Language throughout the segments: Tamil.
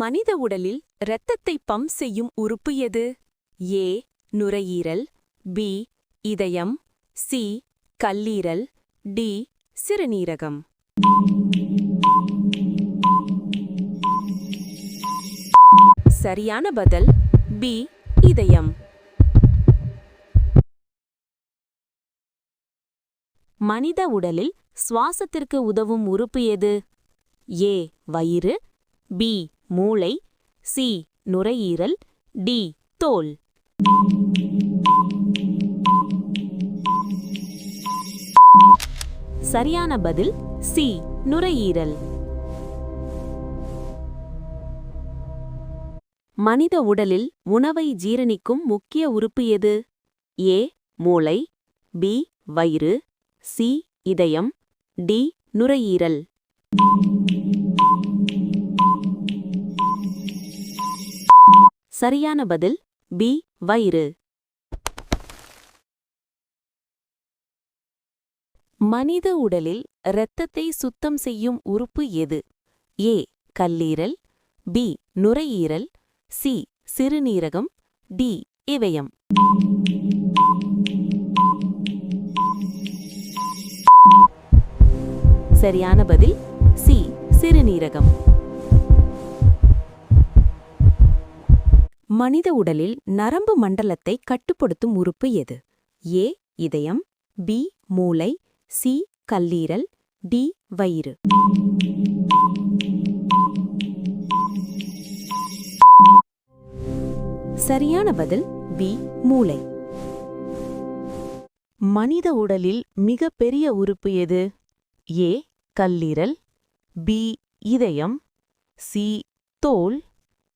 மனித உடலில் இரத்தத்தை பம்ப் செய்யும் உறுப்பு எது? ஏ. நுரையீரல், பி. இதயம், சி. கல்லீரல், டி. சிறுநீரகம். சரியான பதில் பி. இதயம். மனித உடலில் சுவாசத்திற்கு உதவும் உறுப்பு எது? ஏ. வயிறு, பி. மூளை, சி. நுரையீரல், டி. தோல். சரியான பதில் சி. நுரையீரல். மனித உடலில் உணவை ஜீரணிக்கும் முக்கிய உறுப்பு எது? ஏ. மூளை, பி. வயிறு, சி. இதயம், டி. நுரையீரல். சரியான பதில் பி. வயிறு. மனித உடலில் இரத்தத்தை சுத்தம் செய்யும் உறுப்பு எது? ஏ. கல்லீரல், பி. நுரையீரல், சி. சிறுநீரகம், டி. இதயம். சரியான பதில் சி. சிறுநீரகம். மனித உடலில் நரம்பு மண்டலத்தை கட்டுப்படுத்தும் உறுப்பு எது? ஏ. இதயம், பி. மூளை, சி. கல்லீரல், டி. வயிறு. சரியான பதில் பி. மூளை. மனித உடலில் மிக பெரிய உறுப்பு எது? ஏ. கல்லீரல், பி. இதயம், சி. தோல்,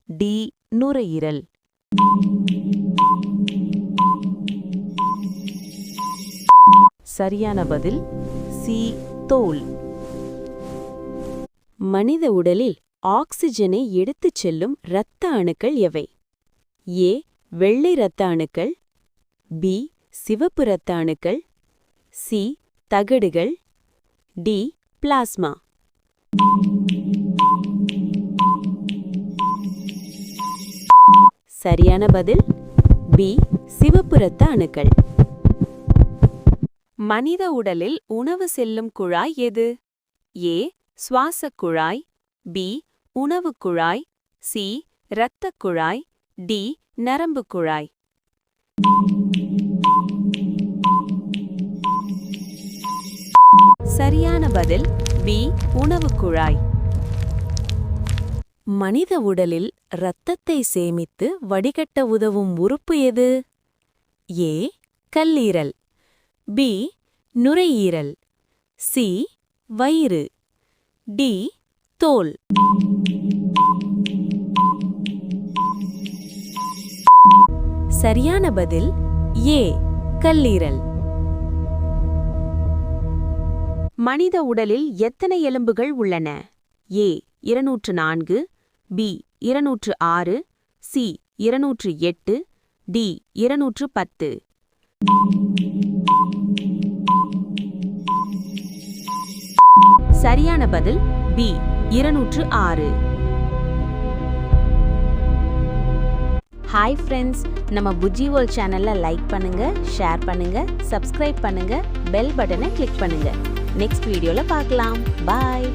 டி. நுரையீரல். சரியான பதில் சி. தோல். மனித உடலில் ஆக்சிஜனை எடுத்துச் செல்லும் இரத்த அணுக்கள் எவை? ஏ. வெள்ளை இரத்த அணுக்கள், பி. சிவப்பு இரத்த அணுக்கள், சி. தகடுகள், டி. பிளாஸ்மா. சரியான பதில் பி. சிவப்பு இரத்த அணுக்கள். மனித உடலில் உணவு செல்லும் குழாய் எது? ஏ. சுவாசக் குழாய், பி. உணவுக் குழாய், சி. இரத்தக் குழாய், டி. நரம்புக் குழாய். சரியான பதில் பி. உணவுக் குழாய். மனித உடலில் இரத்தத்தை சேமித்து வடிகட்ட உதவும் உறுப்பு எது? ஏ. கல்லீரல், பி. நுரையீரல், சி. வயிறு, டி. தோல். சரியான பதில் ஏ. கல்லீரல். மனித உடலில் எத்தனை எலும்புகள் உள்ளன? ஏ. 204, பி. 206, சி. 208, டி. 210. சரியான பதில் பி. 206. ஹாய் ஃப்ரெண்ட்ஸ், நம்ம புஜ்ஜி வேர்ல்ட் சேனலை லைக் பண்ணுங்க, ஷேர் பண்ணுங்க, சப்ஸ்கிரைப் பண்ணுங்க, பெல் பட்டனை கிளிக் பண்ணுங்க. நெக்ஸ்ட் வீடியோல பார்க்கலாம். பாய்.